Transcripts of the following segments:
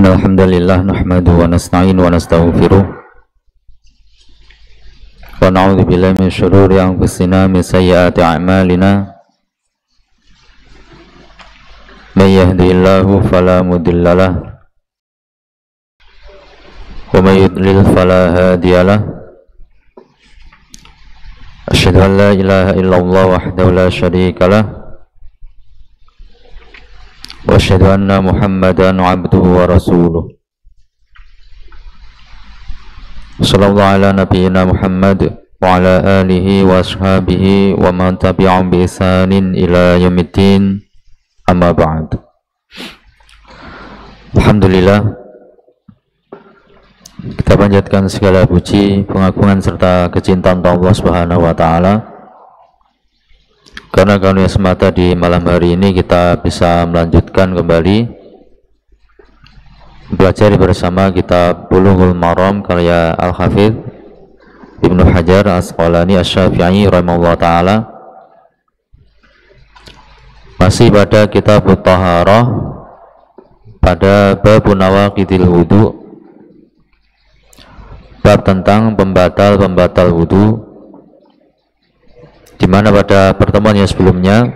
Innal hamdalillah nahmaduhu wa nasta'inu wa nastaghfiruh wa na'udzu billahi min shururi anfusina min sayyiati a'malina may yahdihillahu fala mudhillalah wa may yudlil fala hadiyalah. Asyhadu an la ilaha illallah wahdahu la syarikalah wa asyhadu anna Muhammadan abduhu wa rasuluh. Sallallahu ala nabiyyina Muhammad wa ala alihi wa ashabihi wa man tabi'ahum bi ihsanin ila yaumiddin. Amma ba'd. Alhamdulillah, kita panjatkan segala puji, pengagungan serta kecintaan Allah Subhanahu wa taala. Karena karunia semata di malam hari ini kita bisa melanjutkan kembali belajar bersama kitab Bulughul Maram karya Al-Hafidz Ibnu Hajar Asqalani Asy-Syafi'i rahimahullah ta'ala. Masih pada kitab Thaharah, pada bab nawaqidil wudu, bab tentang pembatal-pembatal wudu, di mana pada pertemuan yang sebelumnya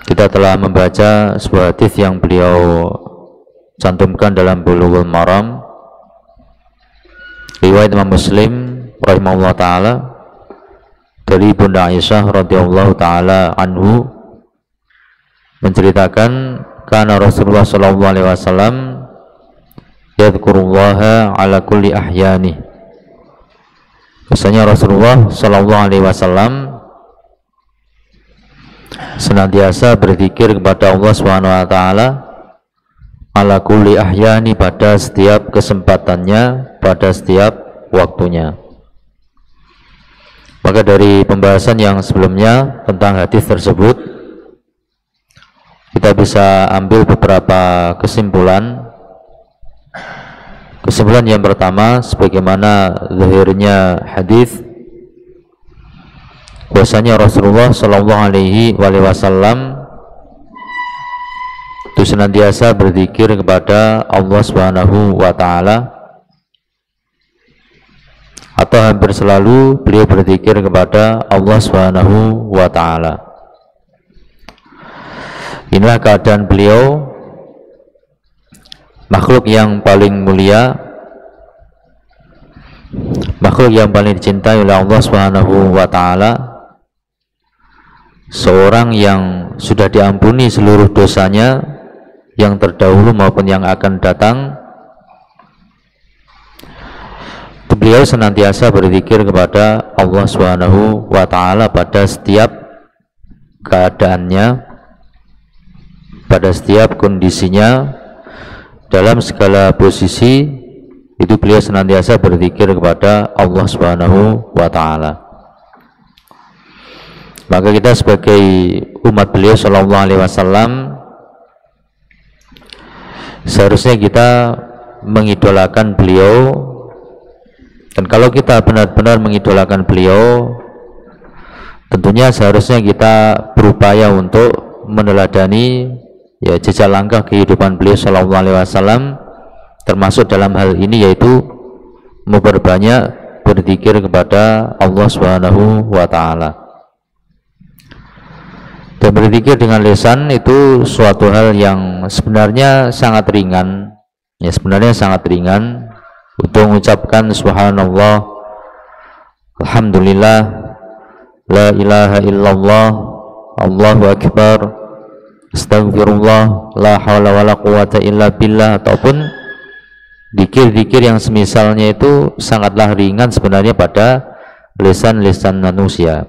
kita telah membaca sebuah hadis yang beliau cantumkan dalam Bulughul Maram riwayat Imam Muslim rahimahullah taala dari Bunda Aisyah radhiyallahu taala anhu, menceritakan kana Rasulullah sallallahu alaihi wasallam yadhkurullaha ala kulli ahyani. Biasanya Rasulullah sallallahu alaihi wasallam senantiasa berzikir kepada Allah Subhanahu wa taala ala kulli ahyani, pada setiap kesempatannya, pada setiap waktunya. Maka dari pembahasan yang sebelumnya tentang hadis tersebut, kita bisa ambil beberapa kesimpulan. Kesimpulan yang pertama, sebagaimana zahirnya hadis, bahwasanya Rasulullah sallallahu alaihi wasallam itu senantiasa berzikir kepada Allah Subhanahu wa taala, atau hampir selalu beliau berzikir kepada Allah Subhanahu wa taala. Inilah keadaan beliau, makhluk yang paling mulia, makhluk yang paling dicintai oleh Allah Subhanahu wa taala, seorang yang sudah diampuni seluruh dosanya yang terdahulu maupun yang akan datang. Beliau senantiasa berzikir kepada Allah Subhanahu wa taala pada setiap keadaannya, pada setiap kondisinya, dalam segala posisi itu beliau senantiasa berzikir kepada Allah Subhanahu wa taala. Maka kita sebagai umat beliau sallallahu alaihi wasallam seharusnya kita mengidolakan beliau, dan kalau kita benar-benar mengidolakan beliau, tentunya seharusnya kita berupaya untuk meneladani jejak langkah kehidupan beliau sallallahu alaihi wasallam, termasuk dalam hal ini yaitu memperbanyak berzikir kepada Allah Subhanahu wa taala. Dan berzikir dengan lisan itu suatu hal yang sebenarnya sangat ringan, sebenarnya sangat ringan untuk mengucapkan subhanallah, alhamdulillah, la ilaha illallah, Allahu akbar, astagfirullah, la haula wala quwata illa billah, ataupun zikir-zikir yang semisalnya itu sangatlah ringan sebenarnya pada lisan-lisan manusia,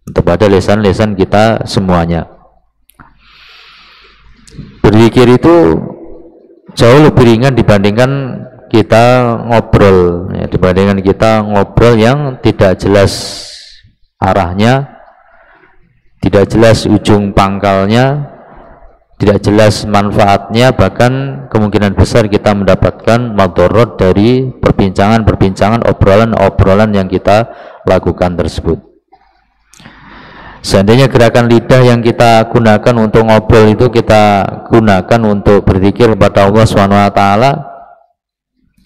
atau pada lisan-lisan kita semuanya. Berzikir itu jauh lebih ringan dibandingkan kita ngobrol, dibandingkan kita ngobrol yang tidak jelas arahnya, tidak jelas ujung pangkalnya, tidak jelas manfaatnya, bahkan kemungkinan besar kita mendapatkan madharat dari perbincangan-perbincangan, obrolan-obrolan yang kita lakukan tersebut. Seandainya gerakan lidah yang kita gunakan untuk ngobrol itu kita gunakan untuk berzikir kepada Allah SWT,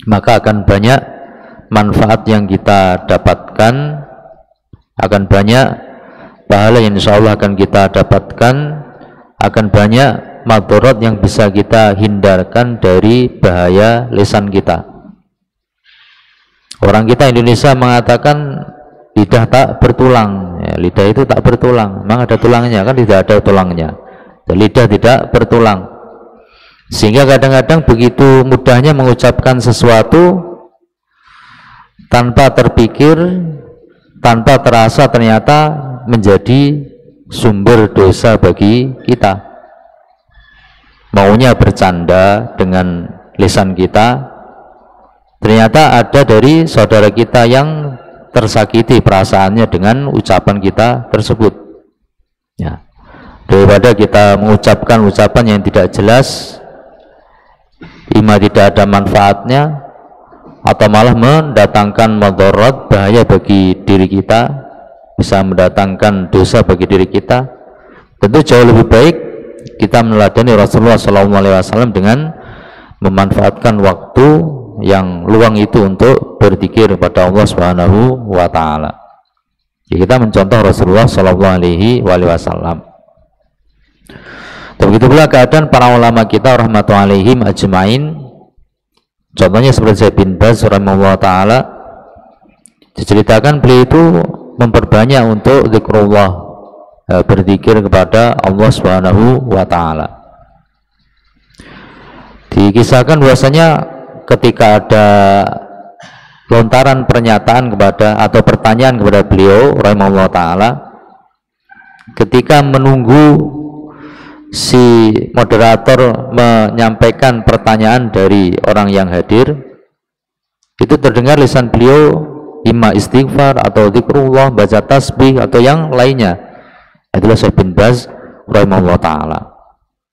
maka akan banyak manfaat yang kita dapatkan, akan banyak pahala yang insya Allah akan kita dapatkan, akan banyak madarat yang bisa kita hindarkan dari bahaya lisan kita. Orang kita Indonesia mengatakan lidah tak bertulang, ya, lidah itu tak bertulang. Memang ada tulangnya? Kan tidak ada tulangnya. Lidah tidak bertulang, sehingga kadang-kadang begitu mudahnya mengucapkan sesuatu tanpa terpikir, tanpa terasa ternyata menjadi sumber dosa bagi kita. Maunya bercanda dengan lisan kita, ternyata ada dari saudara kita yang tersakiti perasaannya dengan ucapan kita tersebut. Ya. Daripada kita mengucapkan ucapan yang tidak jelas, ima tidak ada manfaatnya, atau malah mendatangkan madarat, bahaya bagi diri kita, bisa mendatangkan dosa bagi diri kita, tentu jauh lebih baik kita meneladani Rasulullah SAW dengan memanfaatkan waktu yang luang itu untuk berzikir kepada Allah Subhanahu wa taala. Kita mencontoh Rasulullah SAW. Begitu pula keadaan para ulama kita rahmatullahi alaihim ajmain. Contohnya seperti Syekh bin Baz rahimahullah taala, diceritakan beliau itu memperbanyak untuk zikrullah, berzikir kepada Allah Subhanahu wa taala. Dikisahkan bahwasanya ketika ada lontaran pernyataan kepada atau pertanyaan kepada beliau rahimahullah taala, ketika menunggu si moderator menyampaikan pertanyaan dari orang yang hadir, itu terdengar lisan beliau imma istighfar atau zikrullah, baca tasbih atau yang lainnya. Itulah Syekh bin Baz rahimahullah taala.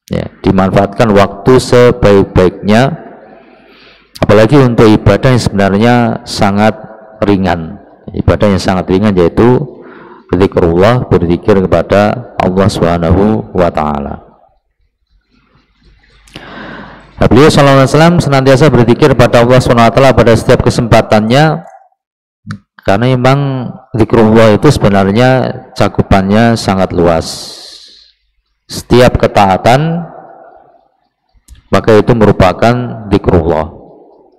Ya, dimanfaatkan waktu sebaik-baiknya, apalagi untuk ibadah yang sebenarnya sangat ringan. Ibadah yang sangat ringan yaitu zikrullah, berzikir kepada Allah Subhanahu wa taala. Beliau SAW senantiasa berzikir kepada Allah SWT pada setiap kesempatannya, karena memang zikrullah itu sebenarnya cakupannya sangat luas. Setiap ketaatan maka itu merupakan zikrullah.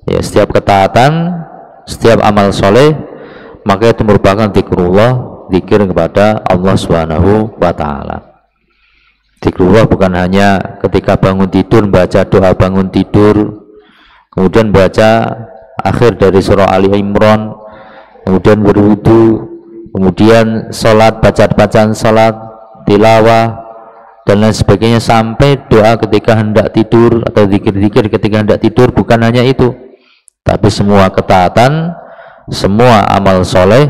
Ya, setiap ketaatan, setiap amal soleh maka itu merupakan zikrullah, zikir kepada Allah Subhanahu wa taala. Zikrullah bukan hanya ketika bangun tidur baca doa bangun tidur, kemudian baca akhir dari surah Ali Imran, kemudian berwudu, kemudian sholat, bacaan sholat, tilawah dan lain sebagainya, sampai doa ketika hendak tidur atau zikir-zikir ketika hendak tidur. Bukan hanya itu, tapi semua ketaatan, semua amal soleh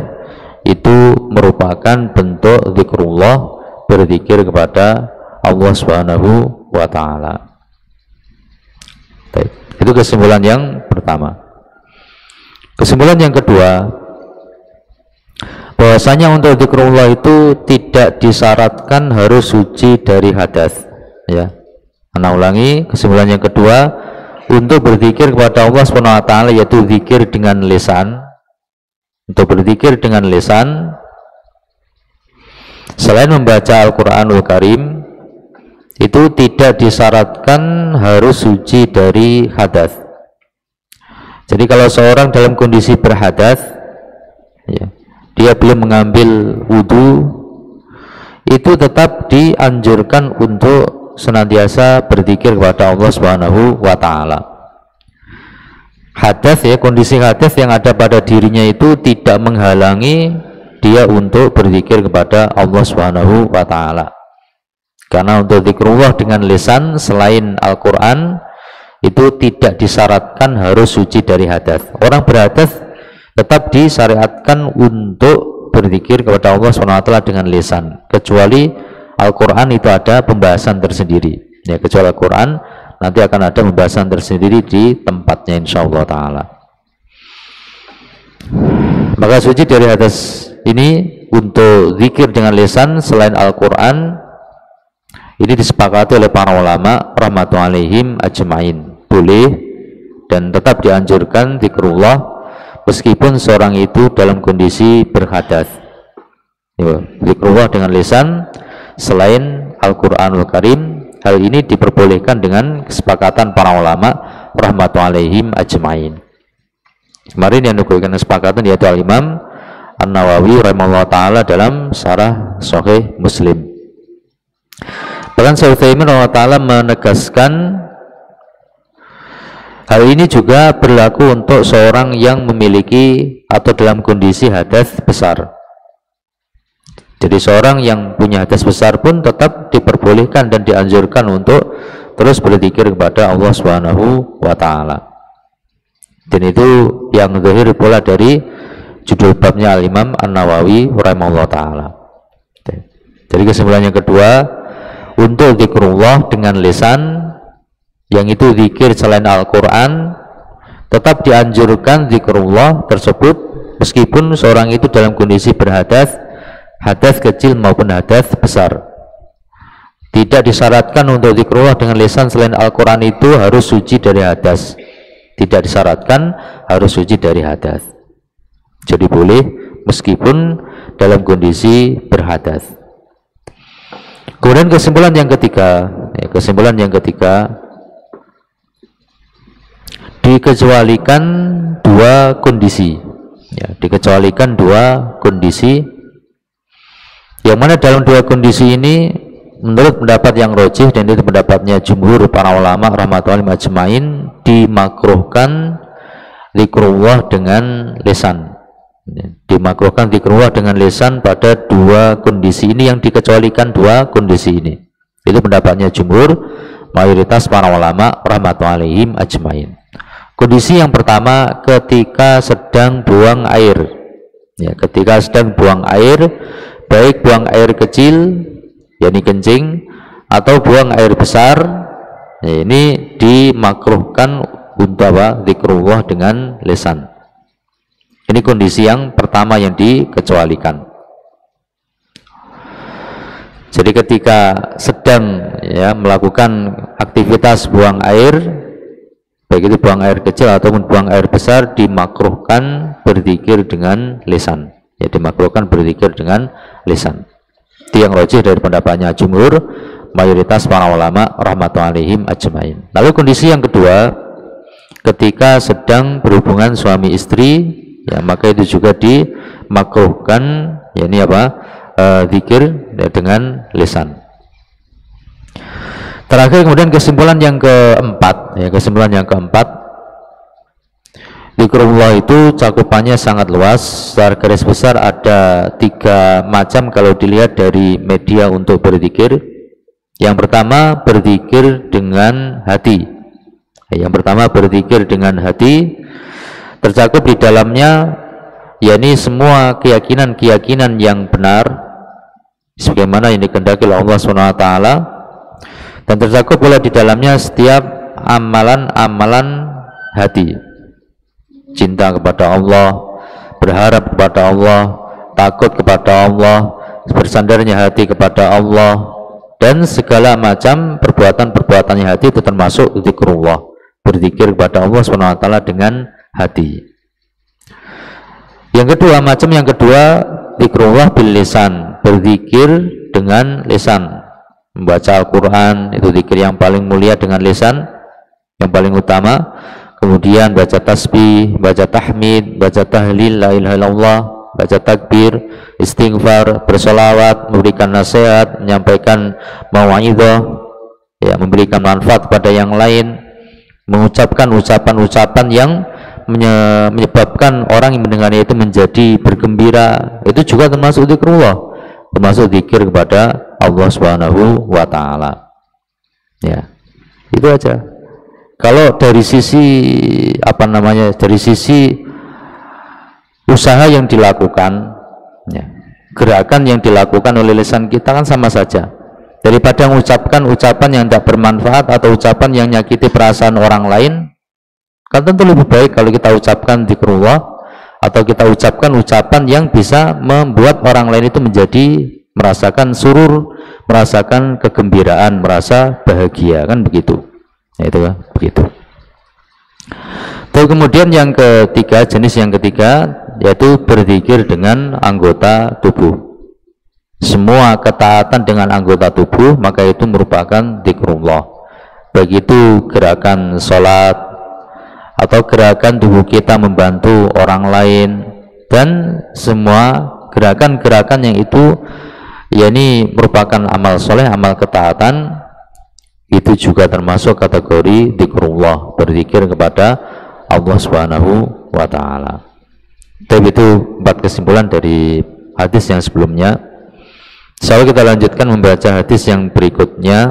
itu merupakan bentuk zikrullah, berzikir kepada Allah Subhanahu wa taala. Itu kesimpulan yang pertama. Kesimpulan yang kedua, bahwasanya untuk zikrullah itu tidak disyaratkan harus suci dari hadas. Ya. Ana ulangi, kesimpulan yang kedua, untuk berzikir kepada Allah Subhanahu wa taala yaitu zikir dengan lisan. Untuk berzikir dengan lisan, selain membaca Al-Qur'anul Karim, itu tidak disyaratkan harus suci dari hadas. Jadi kalau seorang dalam kondisi berhadas, ya, dia belum mengambil wudhu, itu tetap dianjurkan untuk senantiasa berzikir kepada Allah Subhanahu wa taala. Hadas, ya, kondisi hadas yang ada pada dirinya itu tidak menghalangi dia untuk berzikir kepada Allah Subhanahu wa taala. Karena untuk zikrullah dengan lisan selain Al-Quran itu tidak disyaratkan harus suci dari hadas. Orang berhadas tetap disyariatkan untuk berzikir kepada Allah SWT dengan lisan, kecuali Al-Quran itu ada pembahasan tersendiri. Ya, kecuali Al-Quran nanti akan ada pembahasan tersendiri di tempatnya insyaallah ta'ala. Maka suci dari hadas ini untuk zikir dengan lisan selain Al-Quran ini disepakati oleh para ulama rahmatullahi alaihim ajmain, boleh dan tetap dianjurkan zikrullah meskipun seorang itu dalam kondisi berhadas. Zikrullah dengan lisan selain Al-Quranul Karim, hal ini diperbolehkan dengan kesepakatan para ulama rahmatullahi alaihim ajmain. Kemarin yang menukilkan kesepakatan yaitu Al-Imam An-Nawawi rahimahullah ta'ala dalam Syarah Sahih Muslim. Bahkan Syekh Utsaimin rahimahullah ta'ala menegaskan hal ini juga berlaku untuk seorang yang memiliki atau dalam kondisi hadas besar. Jadi seorang yang punya hadas besar pun tetap diperbolehkan dan dianjurkan untuk terus berzikir kepada Allah Subhanahu wa ta'ala. Dan itu yang zahir pula dari judul babnya Al-Imam An-Nawawi rahimahullah ta'ala. Jadi kesimpulan yang kedua, untuk zikrullah dengan lisan yang itu zikir selain Al-Quran, tetap dianjurkan zikrullah tersebut meskipun seorang itu dalam kondisi berhadas, hadas kecil maupun hadas besar. Tidak disyaratkan untuk zikrullah dengan lisan selain Al-Quran itu harus suci dari hadas. Tidak disyaratkan harus suci dari hadas. Jadi boleh meskipun dalam kondisi berhadas. Kemudian kesimpulan yang ketiga, dikecualikan dua kondisi. Dikecualikan dua kondisi. Yang mana dalam dua kondisi ini menurut pendapat yang rajih dan itu pendapatnya jumhur para ulama rahmatullahi ajmain, dimakruhkan zikrullah dengan lisan. Dimakruhkan zikrullah dengan lisan pada dua kondisi ini, yang dikecualikan dua kondisi ini. Itu pendapatnya jumhur, mayoritas para ulama rahmatullahi alaihim ajmain. Kondisi yang pertama ketika sedang buang air. Ketika sedang buang air, baik buang air kecil yakni kencing atau buang air besar, ini dimakruhkan untuk zikrullah dengan lisan. Ini kondisi yang pertama yang dikecualikan. Jadi ketika sedang melakukan aktivitas buang air, baik itu buang air kecil ataupun buang air besar, dimakruhkan berzikir dengan lisan. Dimakruhkan berzikir dengan lisan. Itu yang rajih dari pendapatnya jumhur, mayoritas para ulama rahmatullahi alaihim ajmain. Lalu kondisi yang kedua, ketika sedang berhubungan suami istri, maka itu juga dimakruhkan zikir dengan lisan. Terakhir kemudian kesimpulan yang keempat, zikrullah itu cakupannya sangat luas. Secara garis besar ada 3 macam kalau dilihat dari media untuk berzikir. Yang pertama berzikir dengan hati. Tercakup di dalamnya yakni semua keyakinan-keyakinan yang benar sebagaimana yang dikehendaki oleh Allah SWT, dan tercakup pula di dalamnya setiap amalan-amalan hati. Cinta kepada Allah, berharap kepada Allah, takut kepada Allah, bersandarnya hati kepada Allah, dan segala macam perbuatan-perbuatannya hati itu termasuk zikrullah, berzikir kepada Allah SWT dengan hati. Yang kedua, zikrullah bil lisan, berzikir dengan lisan. Membaca Al-Quran itu zikir yang paling mulia dengan lisan, yang paling utama. Kemudian baca tasbih, baca tahmid, baca tahlil, la ilaha illallah, baca takbir, istighfar, bersolawat, memberikan nasihat, menyampaikan mau'idhah, memberikan manfaat kepada yang lain, mengucapkan ucapan-ucapan yang menyebabkan orang yang mendengarnya itu menjadi bergembira. Itu juga termasuk zikrullah, termasuk zikir kepada Allah Subhanahu wa ta'ala. Itu aja. Kalau dari sisi dari sisi usaha yang dilakukan, gerakan yang dilakukan oleh lisan kita kan sama saja. Daripada mengucapkan ucapan yang tidak bermanfaat atau ucapan yang menyakiti perasaan orang lain, kan tentu lebih baik kalau kita ucapkan zikrullah atau kita ucapkan ucapan yang bisa membuat orang lain itu menjadi merasakan surur, merasakan kegembiraan, merasa bahagia, kan begitu. Nah, itu kan begitu. Terus kemudian yang ketiga, jenis yang ketiga yaitu berzikir dengan anggota tubuh. Semua ketaatan dengan anggota tubuh maka itu merupakan zikrullah. Begitu gerakan sholat atau gerakan tubuh kita membantu orang lain dan semua gerakan-gerakan yang itu yakni merupakan amal soleh, amal ketaatan, itu juga termasuk kategori zikrullah, berzikir kepada Allah Subhanahu wa ta'ala. Tapi itu 4 kesimpulan dari hadis yang sebelumnya. Insyaallah kita lanjutkan membaca hadis yang berikutnya.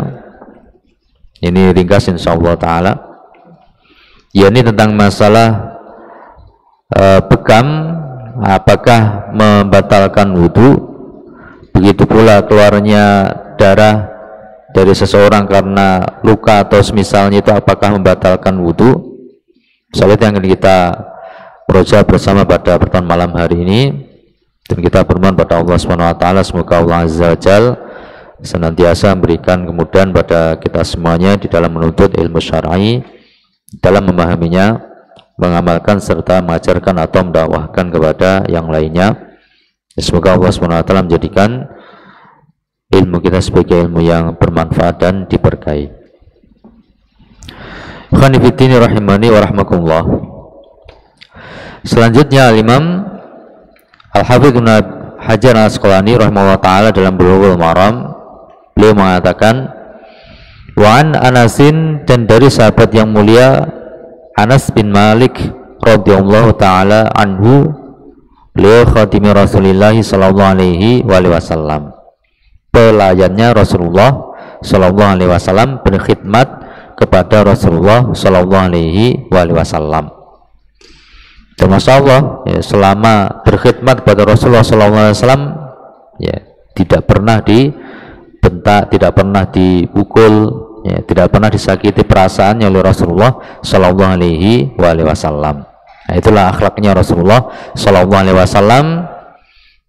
Ini ringkas insyaallah ta'ala, yakni tentang masalah bekam apakah membatalkan wudhu, begitu pula keluarnya darah dari seseorang karena luka atau semisalnya itu apakah membatalkan wudhu. Soal itu yang kita berusaha bersama pada pertemuan malam hari ini, dan kita bermohon pada Allah SWT semoga Allah Azza wa Jalla senantiasa memberikan kemudahan pada kita semuanya di dalam menuntut ilmu syar'i, dalam memahaminya, mengamalkan serta mengajarkan atau mendakwahkan kepada yang lainnya. Semoga Allah SWT menjadikan ilmu kita sebagai ilmu yang bermanfaat dan diberkahi. Khanifiddin rahimani wa rahmakumullah. Selanjutnya Imam Al-Hafidz Ibnu Hajar Al-Asqalani rahimahullah ta'ala dalam Bulughul Maram, beliau mengatakan, wa an Anasin, dan dari sahabat yang mulia Anas bin Malik radhiyallahu ta'ala anhu, beliau khatimi Rasulullah sallallahu alaihi wasallam, pelayannya Rasulullah sallallahu alaihi wasallam, berkhidmat kepada Rasulullah sallallahu alaihi wasallam. Dan Masya Allah, ya, selama berkhidmat kepada Rasulullah sallallahu alaihi wasallam, ya, tidak pernah dibentak, tidak pernah dipukul, ya, tidak pernah disakiti perasaannya oleh Rasulullah sallallahu alaihi wasallam. Nah, itulah akhlaknya Rasulullah sallallahu alaihi wasallam,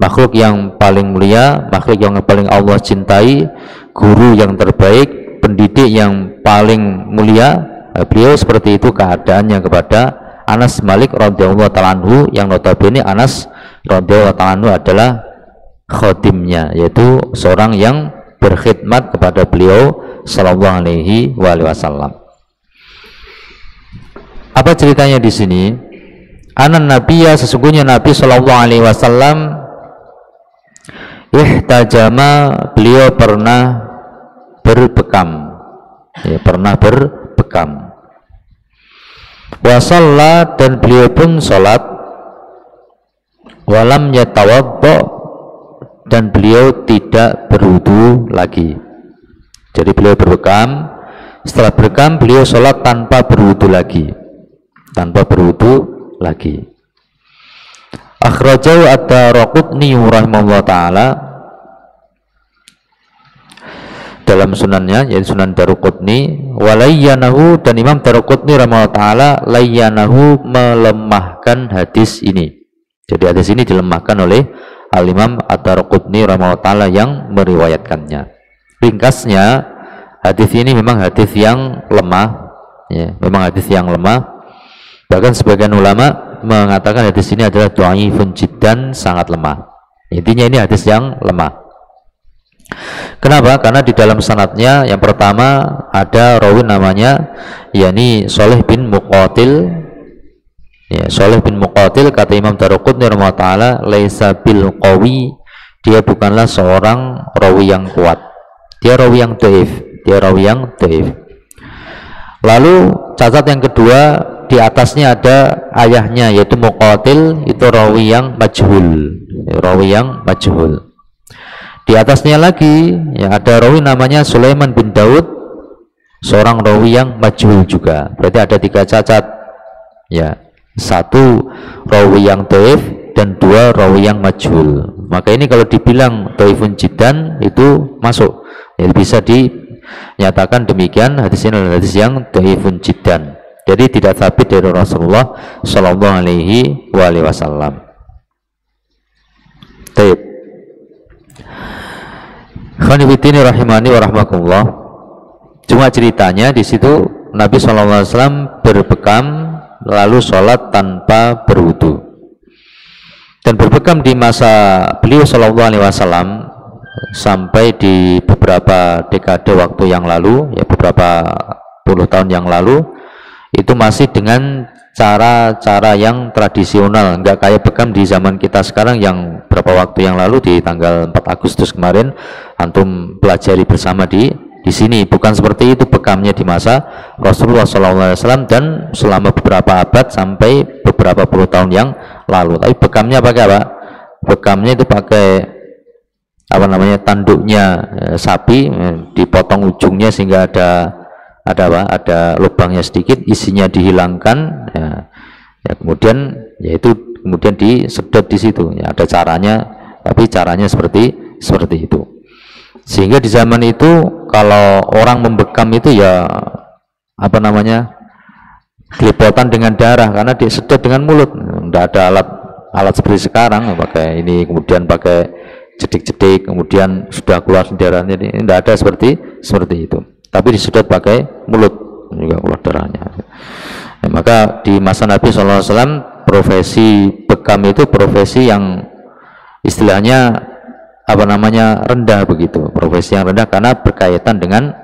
makhluk yang paling mulia, makhluk yang paling Allah cintai, guru yang terbaik, pendidik yang paling mulia. Beliau seperti itu keadaannya kepada Anas Malik radhiyallahu ta'ala anhu, yang notabene Anas radhiyallahu ta'ala anhu adalah khotimnya, yaitu seorang yang berkhidmat kepada beliau sallallahu alaihi wasallam. Apa ceritanya di sini? Anan Nabiya, sesungguhnya Nabi sallallahu alaihi wasallam, ihtajama, beliau pernah berbekam, ya, pernah berbekam. Wa shalla, dan beliau pun sholat. Walam yatawaddo, dan beliau tidak berwudu lagi. Jadi beliau berbekam, setelah berbekam beliau sholat tanpa berwudu lagi, tanpa berwudu lagi. Akhrajahu ad-Daraqutni rahimahullah ta'ala dalam sunannya, yaitu Sunan Daraqutni. Walayyanahu, dan Imam Daraqutni rahimahullah ta'ala layyanahu, melemahkan hadis ini. Jadi hadis ini dilemahkan oleh Al-Imam Ad-Daraqutni rahimahullah ta'ala yang meriwayatkannya. Ringkasnya, hadis ini memang hadis yang lemah, ya, memang hadis yang lemah. Bahkan sebagian ulama mengatakan hadis ini adalah dhaifun jiddan, sangat lemah. Intinya ini hadis yang lemah. Kenapa? Karena di dalam sanadnya yang pertama ada rawi namanya yakni Shalih bin Muqatil. Ya, Shalih bin Muqatil, kata Imam Daraqutni rahimahullah ta'ala, laisa bil qawi, dia bukanlah seorang rawi yang kuat. Dia rawi yang dhaif, dia rawi yang dhaif. Lalu cacat yang kedua, di atasnya ada ayahnya yaitu Muqatil, itu rawi yang majhul, rawi yang majhul. Di atasnya lagi ya ada rawi namanya Sulaiman bin Daud, seorang rawi yang majhul juga. Berarti ada 3 cacat, ya, 1 rawi yang dhaif dan 2 rawi yang majhul. Maka ini kalau dibilang dhaifun jiddan itu masuk, ya, bisa dinyatakan demikian, hadis ini adalah hadis yang dhaifun jiddan. Jadi tidak sabit dari Rasulullah Shallallahu Alaihi Wasallam. Taib. Khonibitini rahimani wa rahmakumullah. Cuma ceritanya di situ Nabi Shallallahu Alaihi Wasallam berbekam lalu sholat tanpa berwudu. Dan berbekam di masa beliau Shallallahu Alaihi Wasallam sampai di beberapa dekade waktu yang lalu, ya beberapa puluh tahun yang lalu, itu masih dengan cara-cara yang tradisional, nggak kayak bekam di zaman kita sekarang yang berapa waktu yang lalu di tanggal 4 Agustus kemarin antum pelajari bersama di sini. Bukan seperti itu bekamnya di masa Rasulullah SAW dan selama beberapa abad sampai beberapa puluh tahun yang lalu. Tapi bekamnya pakai apa? Bekamnya itu pakai apa namanya, tanduknya sapi, dipotong ujungnya sehingga ada lubangnya sedikit, isinya dihilangkan, ya kemudian yaitu kemudian disedot di situ, ya ada caranya, tapi caranya seperti itu. Sehingga di zaman itu kalau orang membekam itu ya apa namanya, kelipotan dengan darah karena disedot dengan mulut, tidak ada alat seperti sekarang pakai ini kemudian pakai cedik-cedik kemudian sudah keluar darahnya, tidak ada seperti itu. Tapi disedot pakai mulut juga keluar darahnya. Ya, maka di masa Nabi SAW profesi bekam itu profesi yang istilahnya apa namanya, rendah begitu, profesi yang rendah karena berkaitan dengan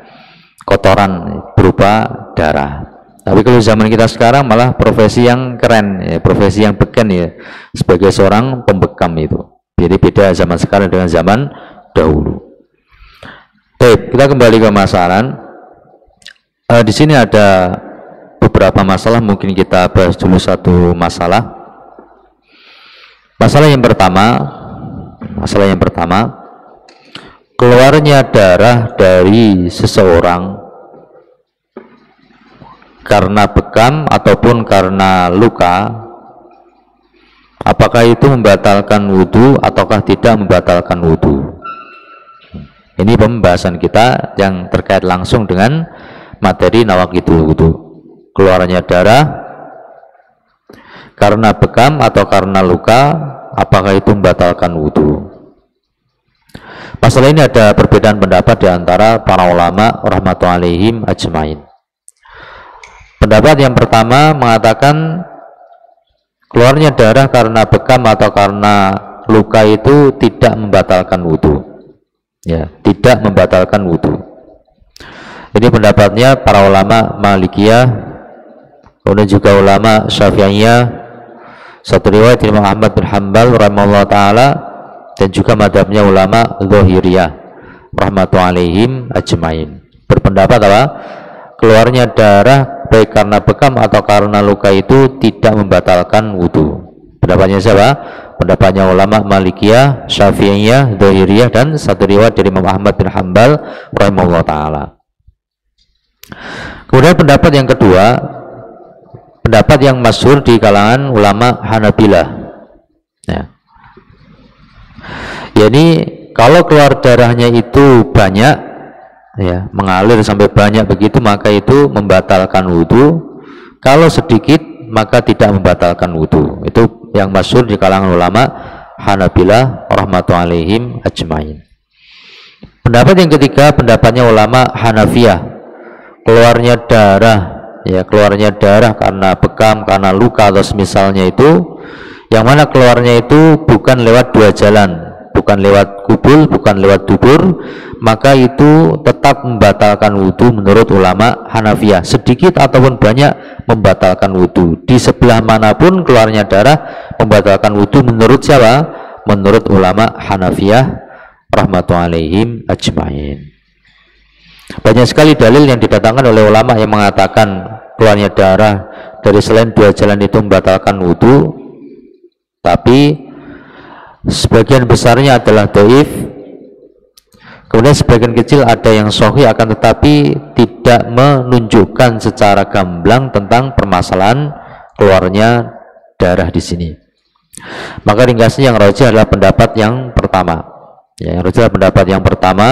kotoran berupa darah. Tapi kalau zaman kita sekarang malah profesi yang keren, ya, profesi yang beken ya, sebagai seorang pembekam itu. Jadi beda zaman sekarang dengan zaman dahulu. Baik, kita kembali ke masalah. Di sini ada beberapa masalah, mungkin kita bahas dulu satu masalah. Masalah yang pertama, keluarnya darah dari seseorang karena bekam ataupun karena luka, apakah itu membatalkan wudhu ataukah tidak membatalkan wudhu? Ini pembahasan kita yang terkait langsung dengan materi nawaqidul wudhu. Keluarnya darah karena bekam atau karena luka, apakah itu membatalkan wudhu? Masalah ini ada perbedaan pendapat di antara para ulama rahmatullahi alaihim ajmain. Pendapat yang pertama mengatakan keluarnya darah karena bekam atau karena luka itu tidak membatalkan wudhu. Ya, tidak membatalkan wudhu. Ini pendapatnya para ulama Malikiyah, kemudian juga ulama Syafi'iyah, satu riwayat Imam Ahmad bin Hanbal rahimahullah ta'ala, dan juga madhabnya ulama Zahiriyah rahmatullahi alaihim ajmain. Berpendapat apa? Keluarnya darah baik karena bekam atau karena luka itu tidak membatalkan wudhu. Pendapatnya siapa? Pendapatnya ulama Malikiyah, Syafi'iyah, Zahiriyah, dan satu riwayat dari Imam Ahmad bin Hanbal rahimahullah ta'ala. Kemudian pendapat yang kedua, pendapat yang masyhur di kalangan ulama Hanabilah, ya, yakni kalau keluar darahnya itu banyak, ya, mengalir sampai banyak begitu, maka itu membatalkan wudhu. Kalau sedikit maka tidak membatalkan wudhu. Itu yang masyhur di kalangan ulama Hanabilah rahmatullahi alaihim ajmain. Pendapat yang ketiga, pendapatnya ulama Hanafiyah, keluarnya darah, ya, keluarnya darah karena bekam, karena luka atau semisalnya itu, yang mana keluarnya itu bukan lewat dua jalan, bukan lewat kubul, bukan lewat dubur, maka itu tetap membatalkan wudhu menurut ulama Hanafiyah. Sedikit ataupun banyak membatalkan wudhu. Di sebelah manapun keluarnya darah membatalkan wudhu menurut siapa? Menurut ulama Hanafiyah rahmatullahi alaihim ajmain. Banyak sekali dalil yang didatangkan oleh ulama yang mengatakan keluarnya darah dari selain dua jalan itu membatalkan wudhu, tapi sebagian besarnya adalah dhaif. Kemudian sebagian kecil ada yang sahih, akan tetapi tidak menunjukkan secara gamblang tentang permasalahan keluarnya darah di sini. Maka ringkasnya yang rajih adalah pendapat yang pertama. Ya, yang rajih adalah pendapat yang pertama,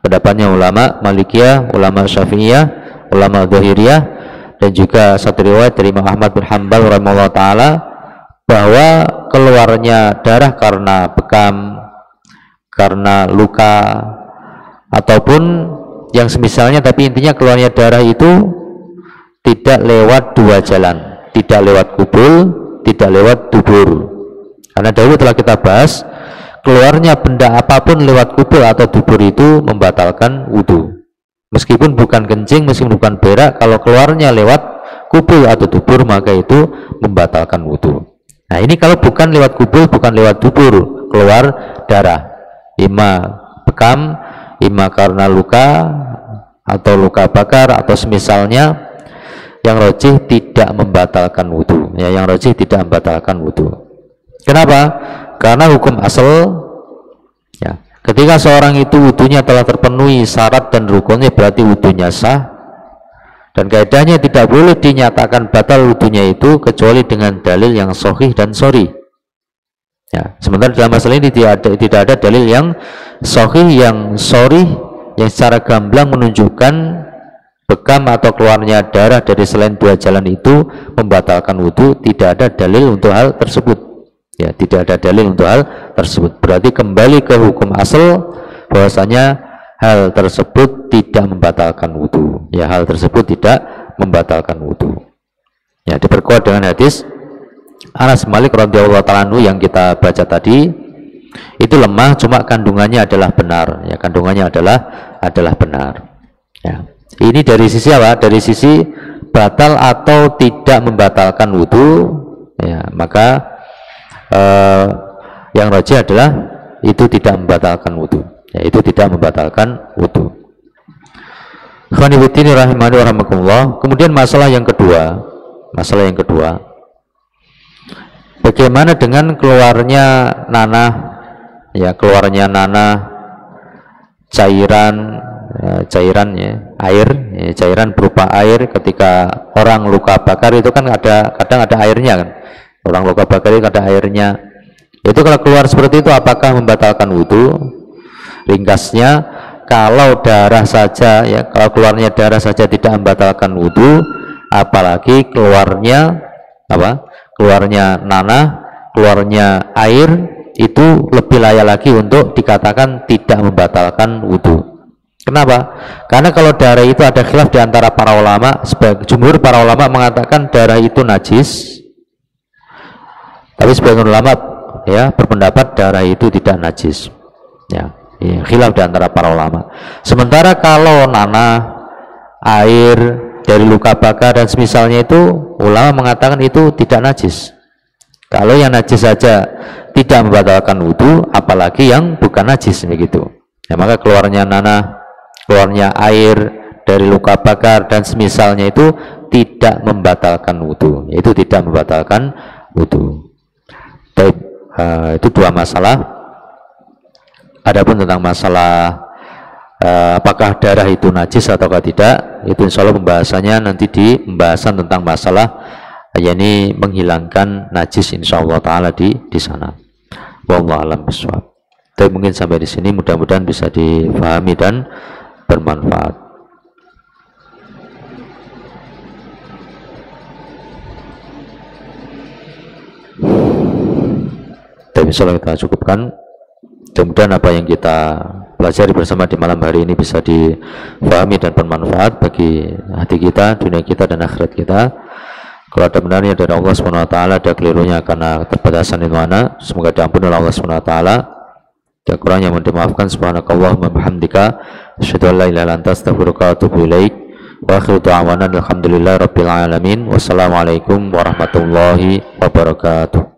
pendapatnya ulama Malikiyah, ulama Syafi'iyah, ulama Zahiriyah, dan juga satu riwayat dari Imam Ahmad bin Hanbal rahimahullah taala bahwa keluarnya darah karena bekam, karena luka ataupun yang semisalnya, tapi intinya keluarnya darah itu tidak lewat dua jalan, tidak lewat kubul, tidak lewat dubur. Karena dahulu telah kita bahas, keluarnya benda apapun lewat kubul atau dubur itu membatalkan wudu. Meskipun bukan kencing, meskipun bukan berak, kalau keluarnya lewat kubul atau dubur maka itu membatalkan wudu. Nah ini kalau bukan lewat kubul, bukan lewat dubur, keluar darah, ima bekam, ima karena luka atau luka bakar atau semisalnya, yang rajih tidak membatalkan wudu. Ya, yang rajih tidak membatalkan wudu. Kenapa? Karena hukum asal, ya, ketika seorang itu wudunya telah terpenuhi syarat dan rukunnya, berarti wudunya sah. Dan kaidahnya tidak boleh dinyatakan batal wudunya itu kecuali dengan dalil yang sahih dan shori. Ya, sementara dalam masalah ini tidak ada dalil yang sahih, yang shori, yang secara gamblang menunjukkan bekam atau keluarnya darah dari selain dua jalan itu membatalkan wudu. Tidak ada dalil untuk hal tersebut. Ya, tidak ada dalil untuk hal tersebut. Berarti kembali ke hukum asal bahwasanya hal tersebut tidak membatalkan wudu. Ya, hal tersebut tidak membatalkan wudu. Ya, diperkuat dengan hadis Anas Malik radhiyallahu ta'ala anhu yang kita baca tadi. Itu lemah, cuma kandungannya adalah benar. Ya, kandungannya adalah benar. Ya. Ini dari sisi apa? Dari sisi batal atau tidak membatalkan wudu. Ya, maka yang rajih adalah itu tidak membatalkan wudu. Ya, itu tidak membatalkan wudu. Khonibuddin rahimani warahmatullah. Kemudian masalah yang kedua, bagaimana dengan keluarnya nanah? Ya, keluarnya nanah, cairan air, ya, cairan berupa air. Ketika orang luka bakar itu kan kadang ada airnya kan, orang luka bakar itu ada airnya. Itu kalau keluar seperti itu apakah membatalkan wudu? Ringkasnya, kalau darah saja, ya, kalau keluarnya darah saja tidak membatalkan wudu, apalagi keluarnya nanah, keluarnya air, itu lebih layak lagi untuk dikatakan tidak membatalkan wudu. Kenapa? Karena kalau darah itu ada khilaf di antara para ulama. Jumhur para ulama mengatakan darah itu najis, tapi sebagian ulama ya berpendapat darah itu tidak najis. Ya, khilaf di antara para ulama. Sementara kalau nanah, air dari luka bakar dan semisalnya itu, ulama mengatakan itu tidak najis. Kalau yang najis saja tidak membatalkan wudu, apalagi yang bukan najis begitu. Ya, maka keluarnya nanah, keluarnya air dari luka bakar dan semisalnya itu tidak membatalkan wudu. Itu tidak membatalkan wudu. Itu dua masalah. Adapun tentang masalah apakah darah itu najis atau tidak, itu insya Allah pembahasannya nanti di pembahasan tentang masalah yakni menghilangkan najis insya Allah taala di sana. Wallahu a'lam bishawab. Tapi mungkin sampai di sini mudah-mudahan bisa difahami dan bermanfaat. Dan insyaallah kita cukupkan. Mudah-mudahan apa yang kita pelajari bersama di malam hari ini bisa difahami dan bermanfaat bagi hati kita, dunia kita dan akhirat kita. Kalau ada benarnya dari Allah SWT, ada kelirunya karena keterbatasan ilmu, semoga diampuni oleh Allah SWT. Jika kurangnya mohon dimaafkan. Subhanakallahumma bihamdika asyhadu an la ilaha illa anta astaghfiruka wa atubu ilaik. Wa akhiru da'wana alhamdulillahi rabbil alamin. Wassalamualaikum warahmatullahi wabarakatuh.